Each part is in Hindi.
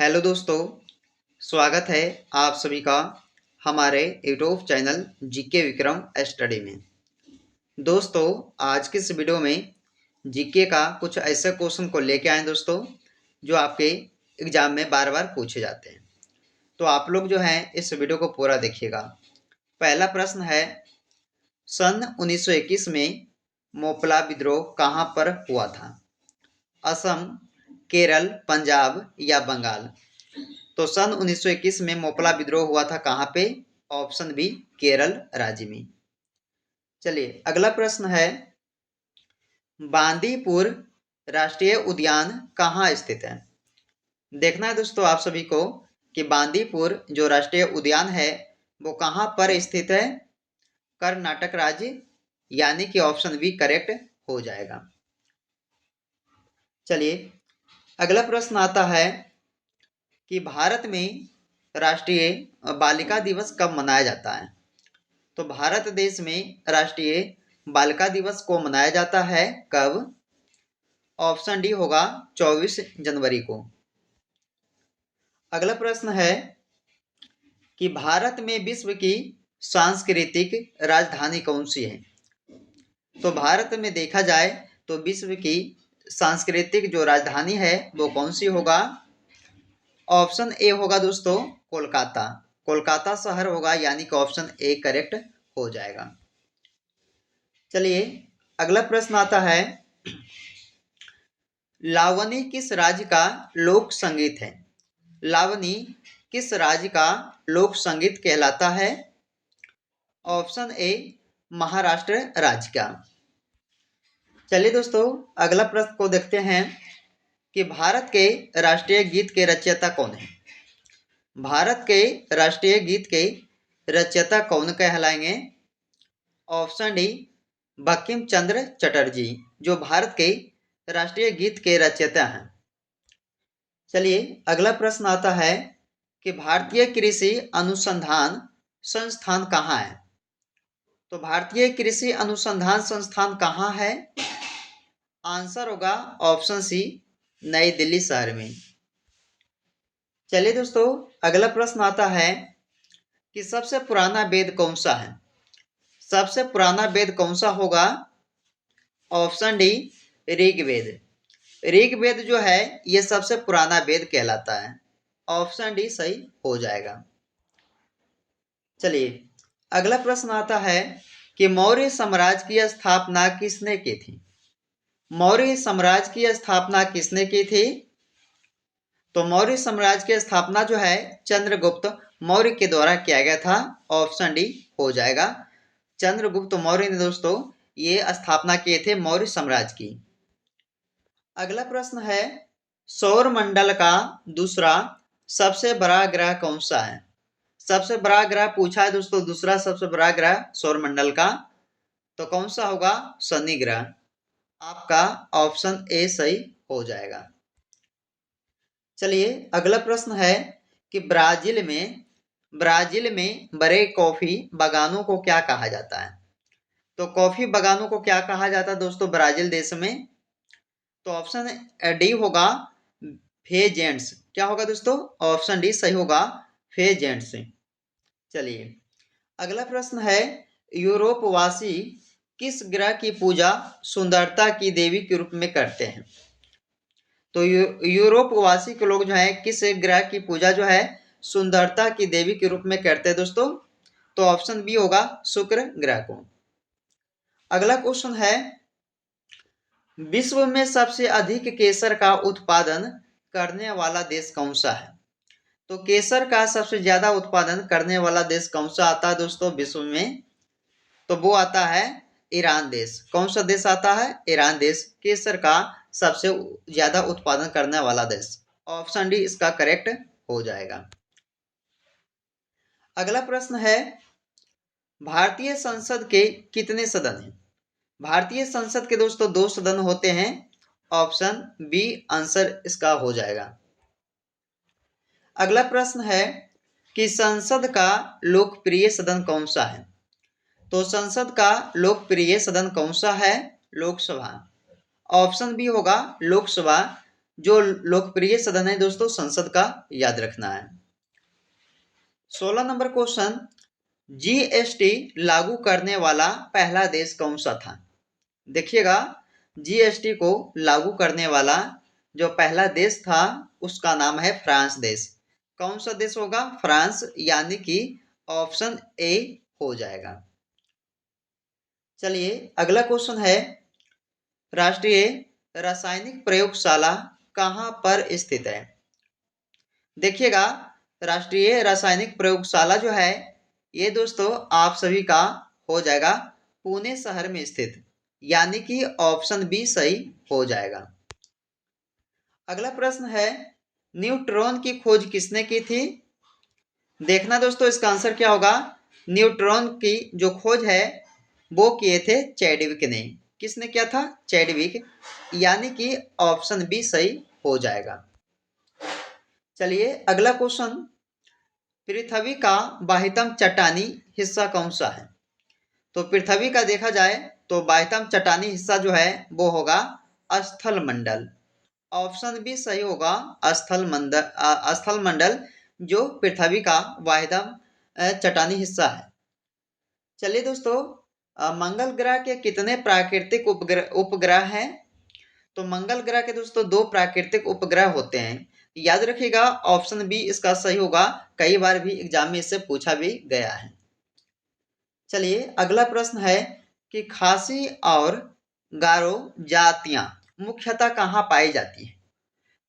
हेलो दोस्तों, स्वागत है आप सभी का हमारे YouTube channel GK Vikram study में। दोस्तों, आज के इस वीडियो में जीके का कुछ ऐसे क्वेश्चन को लेके आए दोस्तों, जो आपके एग्जाम में बार बार पूछे जाते हैं। तो आप लोग जो हैं इस वीडियो को पूरा देखिएगा। पहला प्रश्न है, सन 1921 में मोपला विद्रोह कहाँ पर हुआ था? असम, केरल, पंजाब या बंगाल? तो सन 1921 में मोपला विद्रोह हुआ था कहाँ पे? ऑप्शन बी, केरल राज्य में। चलिए अगला प्रश्न है, बांदीपुर राष्ट्रीय उद्यान कहाँ स्थित है? देखना है दोस्तों आप सभी को कि बांदीपुर जो राष्ट्रीय उद्यान है वो कहाँ पर स्थित है? कर्नाटक राज्य, यानी कि ऑप्शन बी करेक्ट हो जाएगा। चलिए अगला प्रश्न आता है कि भारत में राष्ट्रीय बालिका दिवस कब मनाया जाता है? तो भारत देश में राष्ट्रीय बालिका दिवस को मनाया जाता है कब? ऑप्शन डी होगा 24 जनवरी को। अगला प्रश्न है कि भारत में विश्व की सांस्कृतिक राजधानी कौन सी है? तो भारत में देखा जाए तो विश्व की सांस्कृतिक जो राजधानी है वो कौन सी होगा? ऑप्शन ए होगा दोस्तों कोलकाता। कोलकाता शहर होगा, यानी कि ऑप्शन ए करेक्ट हो जाएगा। चलिए अगला प्रश्न आता है, लावनी किस राज्य का लोक संगीत है? लावनी किस राज्य का लोक संगीत कहलाता है? ऑप्शन ए महाराष्ट्र राज्य का। चलिए दोस्तों अगला प्रश्न को देखते हैं कि भारत के राष्ट्रीय गीत के रचयिता कौन है? भारत के राष्ट्रीय गीत के रचयिता कौन कहलाएंगे? ऑप्शन डी बंकिम चंद्र चटर्जी, जो भारत के राष्ट्रीय गीत के रचयिता हैं। चलिए अगला प्रश्न आता है कि भारतीय कृषि अनुसंधान संस्थान कहाँ है? तो भारतीय कृषि अनुसंधान संस्थान कहाँ है? आंसर होगा ऑप्शन सी नई दिल्ली शहर में। चलिए दोस्तों अगला प्रश्न आता है कि सबसे पुराना वेद कौन सा है? सबसे पुराना वेद कौन सा होगा? Option D Rigveda. ऋग्वेद जो है ये सबसे पुराना वेद कहलाता है। ऑप्शन डी सही हो जाएगा। चलिए अगला प्रश्न आता है कि मौर्य साम्राज्य की स्थापना किसने की थी? मौर्य साम्राज्य की स्थापना किसने की थी? तो मौर्य साम्राज्य की स्थापना जो है चंद्रगुप्त मौर्य के द्वारा किया गया था। ऑप्शन डी हो जाएगा। चंद्रगुप्त मौर्य ने दोस्तों ये स्थापना किए थे मौर्य साम्राज्य की। अगला प्रश्न है, सौर मंडल का दूसरा सबसे बड़ा ग्रह कौन सा है? सबसे बड़ा ग्रह पूछा है दोस्तों, दूसरा सबसे बड़ा ग्रह सौर मंडल का, तो कौन सा होगा? शनि ग्रह। आपका ऑप्शन ए सही हो जाएगा। चलिए अगला प्रश्न है कि ब्राजील में बड़े कॉफी बागानों को क्या कहा जाता है? तो कॉफी बागानों को क्या कहा जाता है दोस्तों ब्राजील देश में? तो ऑप्शन डी होगा फेजेंट्स। क्या होगा दोस्तों? ऑप्शन डी सही होगा फेजेंट्स। चलिए अगला प्रश्न है, यूरोपवासी किस ग्रह की पूजा सुंदरता की देवी के रूप में करते हैं? तो यूरोपवासी के लोग जो है किस ग्रह की पूजा जो है सुंदरता की देवी के रूप में करते हैं दोस्तों? तो ऑप्शन बी होगा शुक्र ग्रह को। अगला क्वेश्चन है, विश्व में सबसे अधिक केसर का उत्पादन करने वाला देश कौन सा है? तो केसर का सबसे ज्यादा उत्पादन करने वाला देश कौन सा आता है दोस्तों विश्व में? तो वो आता है ईरान देश। कौन सा देश आता है? ईरान देश केसर का सबसे ज्यादा उत्पादन करने वाला देश। ऑप्शन डी इसका करेक्ट हो जाएगा। अगला प्रश्न है, भारतीय संसद के कितने सदन हैं? भारतीय संसद के दोस्तों 2 सदन होते हैं। ऑप्शन बी आंसर इसका हो जाएगा। अगला प्रश्न है कि संसद का लोकप्रिय सदन कौन सा है? तो संसद का लोकप्रिय सदन कौन सा है? लोकसभा। ऑप्शन बी होगा लोकसभा, जो लोकप्रिय सदन है दोस्तों संसद का, याद रखना है। 16 नंबर क्वेश्चन, जीएसटी लागू करने वाला पहला देश कौन सा था? देखिएगा, जीएसटी को लागू करने वाला जो पहला देश था उसका नाम है फ्रांस देश। कौन सा देश होगा? फ्रांस, यानी कि ऑप्शन ए हो जाएगा। चलिए अगला क्वेश्चन है, राष्ट्रीय रासायनिक प्रयोगशाला कहाँ पर स्थित है? देखिएगा, राष्ट्रीय रासायनिक प्रयोगशाला जो है ये दोस्तों आप सभी का हो जाएगा पुणे शहर में स्थित, यानी कि ऑप्शन बी सही हो जाएगा। अगला प्रश्न है, न्यूट्रॉन की खोज किसने की थी? देखना दोस्तों इसका आंसर क्या होगा। न्यूट्रॉन की जो खोज है वो किए थे चैडविक ने। किसने किया था? चैडविक, यानी कि ऑप्शन बी सही हो जाएगा। चलिए अगला क्वेश्चन, पृथ्वी का बाह्यतम चट्टानी हिस्सा कौन सा है? तो पृथ्वी का देखा जाए तो बाह्यतम चट्टानी हिस्सा जो है वो होगा स्थल मंडल। ऑप्शन बी सही होगा, स्थल मंडल जो पृथ्वी का बाह्यतम चट्टानी हिस्सा है। चलिए दोस्तों, मंगल ग्रह के कितने प्राकृतिक उपग्रह हैं? तो मंगल ग्रह के दोस्तों 2 प्राकृतिक उपग्रह होते हैं, याद रखिएगा ऑप्शन बी इसका सही होगा। कई बार भी एग्जाम में इससे पूछा भी गया है। चलिए अगला प्रश्न है कि खासी और गारो जातियां मुख्यतः कहाँ पाई जाती हैं?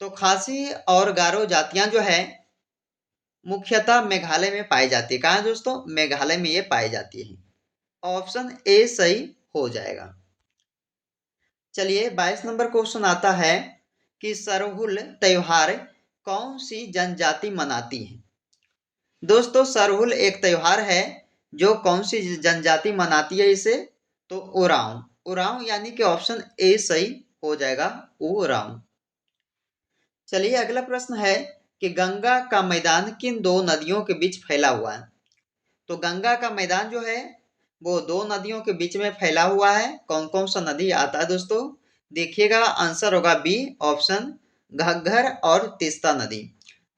तो खासी और गारो जातियां जो है मुख्यतः मेघालय में पाई जाती है। कहाँ दोस्तों? मेघालय में ये पाई जाती है। ऑप्शन ए सही हो जाएगा। चलिए 22 नंबर क्वेश्चन आता है कि सरहुल त्योहार कौन सी जनजाति मनाती है? दोस्तों सरहुल एक त्योहार है जो कौन सी जनजाति मनाती है इसे? तो ओरांव। ओरांव यानी कि ऑप्शन ए सही हो जाएगा, ओरांव। चलिए अगला प्रश्न है कि गंगा का मैदान किन 2 नदियों के बीच फैला हुआ है? तो गंगा का मैदान जो है वो 2 नदियों के बीच में फैला हुआ है। कौन कौन सा नदी आता है दोस्तों? देखिएगा आंसर होगा बी, ऑप्शन घग्गर और तीस्ता नदी।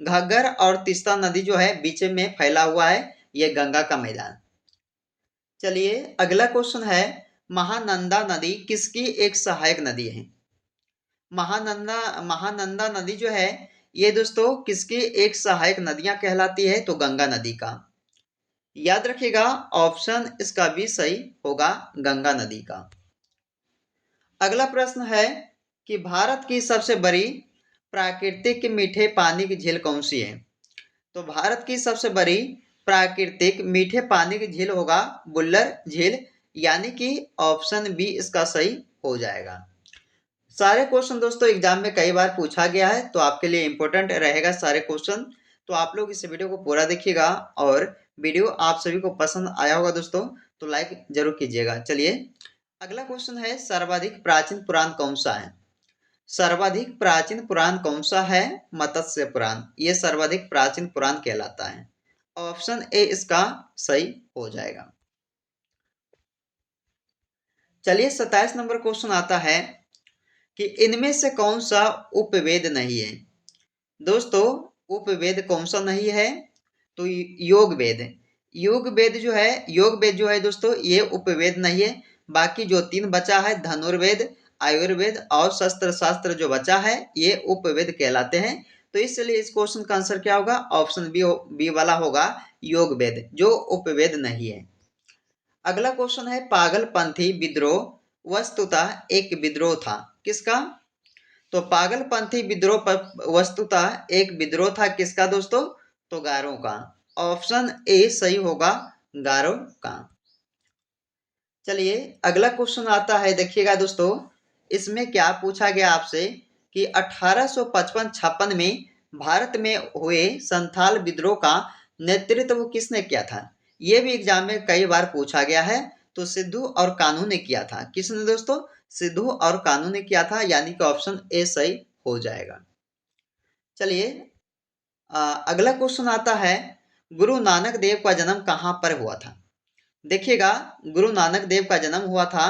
घग्गर और तीस्ता नदी जो है बीच में फैला हुआ है ये गंगा का मैदान। चलिए अगला क्वेश्चन है, महानंदा नदी किसकी एक सहायक नदी है? महानंदा नदी जो है ये दोस्तों किसकी एक सहायक नदियां कहलाती है? तो गंगा नदी का। याद रखिएगा ऑप्शन इसका भी सही होगा, गंगा नदी का। अगला प्रश्न है कि भारत की सबसे बड़ी प्राकृतिक मीठे पानी की झील कौन सी है? तो भारत की सबसे बड़ी प्राकृतिक मीठे पानी की झील होगा बुल्लर झील, यानी कि ऑप्शन बी इसका सही हो जाएगा। सारे क्वेश्चन दोस्तों एग्जाम में कई बार पूछा गया है तो आपके लिए इंपॉर्टेंट रहेगा सारे क्वेश्चन। तो आप लोग इस वीडियो को पूरा देखिएगा और वीडियो आप सभी को पसंद आया होगा दोस्तों तो लाइक जरूर कीजिएगा। चलिए अगला क्वेश्चन है, सर्वाधिक प्राचीन पुराण कौन सा है? सर्वाधिक प्राचीन पुराण कौन सा है? मत्स्य पुराण, ये सर्वाधिक प्राचीन पुराण कहलाता है। ऑप्शन ए इसका सही हो जाएगा। चलिए 27 नंबर क्वेश्चन आता है कि इनमें से कौन सा उपवेद नहीं है? दोस्तों उपवेद कौन सा नहीं है? तो योग वेद। योग वेद जो है दोस्तों ये उपवेद नहीं है। बाकी जो 3 बचा है धनुर्वेद, आयुर्वेद और शस्त्र शास्त्र जो बचा है ये उपवेद कहलाते हैं। तो इसलिए इस क्वेश्चन का आंसर क्या होगा? ऑप्शन बी वाला होगा, योग वेद जो उपवेद नहीं है। अगला क्वेश्चन है, पागलपंथी विद्रोह वस्तुतः एक विद्रोह था, किसका? तो पागलपंथी विद्रोह पर वस्तुतः एक विद्रोह था, किसका दोस्तों? तो गारों का। ऑप्शन ए सही होगा, गारों का। चलिए अगला क्वेश्चन आता है, देखिएगा दोस्तों इसमें क्या पूछा गया आपसे कि 1855-56 में भारत में हुए संथाल विद्रोह का नेतृत्व किसने किया था? ये भी एग्जाम में कई बार पूछा गया है। तो सिद्धू और कान्हू ने किया था। किसने दोस्तों? सिद्धू और कान्हू ने किया था, यानी कि ऑप्शन ए सही हो जाएगा। चलिए अगला क्वेश्चन आता है, गुरु नानक देव का जन्म कहाँ पर हुआ था? देखिएगा गुरु नानक देव का जन्म हुआ था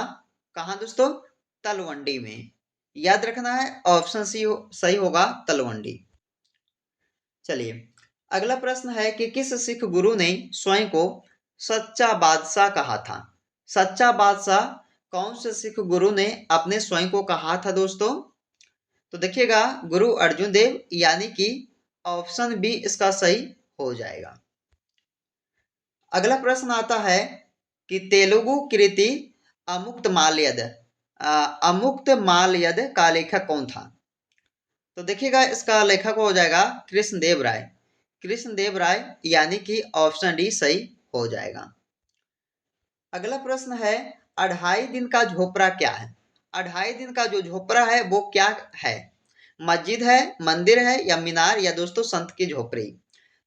कहाँ दोस्तों? तलवंडी में, याद रखना है ऑप्शन सी सही होगा तलवंडी। चलिए अगला प्रश्न है कि किस सिख गुरु ने स्वयं को सच्चा बादशाह कहा था? सच्चा बादशाह कौन से सिख गुरु ने अपने स्वयं को कहा था दोस्तों? तो देखिएगा गुरु अर्जुन देव, यानी कि ऑप्शन बी इसका सही हो जाएगा। अगला प्रश्न आता है कि तेलुगु कृति अमुक्त माल्यद का लेखक कौन था? तो देखिएगा इसका लेखक हो जाएगा कृष्णदेव राय। कृष्णदेव राय, यानी कि ऑप्शन डी सही हो जाएगा। अगला प्रश्न है 2.5 दिन का झोपड़ा क्या है? 2.5 दिन का जो झोपड़ा है वो क्या है? मस्जिद है, मंदिर है, या मीनार, या दोस्तों संत की झोपड़ी?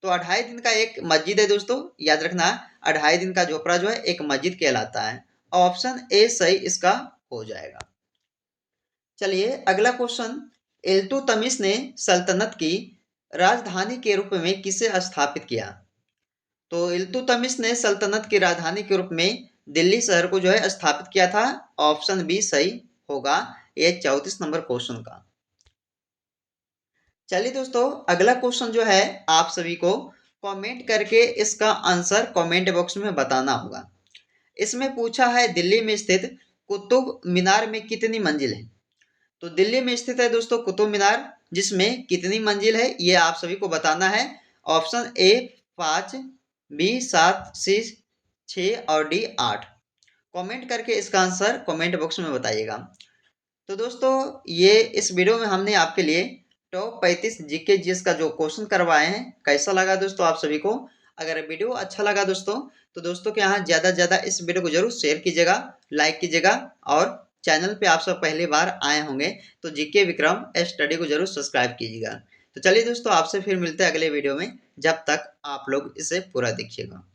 तो 2.5 दिन का एक मस्जिद है दोस्तों, याद रखना 2.5 दिन का झोपड़ा जो है एक मस्जिद कहलाता है। ऑप्शन ए सही इसका हो जाएगा। चलिए अगला क्वेश्चन, इल्तुतमिश ने सल्तनत की राजधानी के रूप में किसे स्थापित किया? तो इल्तुतमिश ने सल्तनत की राजधानी के रूप में दिल्ली शहर को जो है स्थापित किया था। ऑप्शन बी सही होगा ये 34 नंबर क्वेश्चन का। चलिए दोस्तों अगला क्वेश्चन जो है आप सभी को कमेंट करके इसका आंसर कमेंट बॉक्स में बताना होगा। इसमें पूछा है दिल्ली में स्थित कुतुब मीनार में कितनी मंजिल है? तो दिल्ली में स्थित है दोस्तों कुतुब मीनार, जिसमें कितनी मंजिल है ये आप सभी को बताना है। ऑप्शन ए 5, बी 7, सी 6 और डी 8। कमेंट करके इसका आंसर कमेंट बॉक्स में बताइएगा। तो दोस्तों ये इस वीडियो में हमने आपके लिए टॉप 35 जीके जीएस का जो क्वेश्चन करवाए हैं, कैसा लगा दोस्तों आप सभी को? अगर वीडियो अच्छा लगा दोस्तों तो दोस्तों के यहाँ ज़्यादा से ज़्यादा इस वीडियो को जरूर शेयर कीजिएगा, लाइक कीजिएगा, और चैनल पे आप सब पहली बार आए होंगे तो जीके विक्रम स्टडी को जरूर सब्सक्राइब कीजिएगा। तो चलिए दोस्तों आपसे फिर मिलते हैं अगले वीडियो में, जब तक आप लोग इसे पूरा देखिएगा।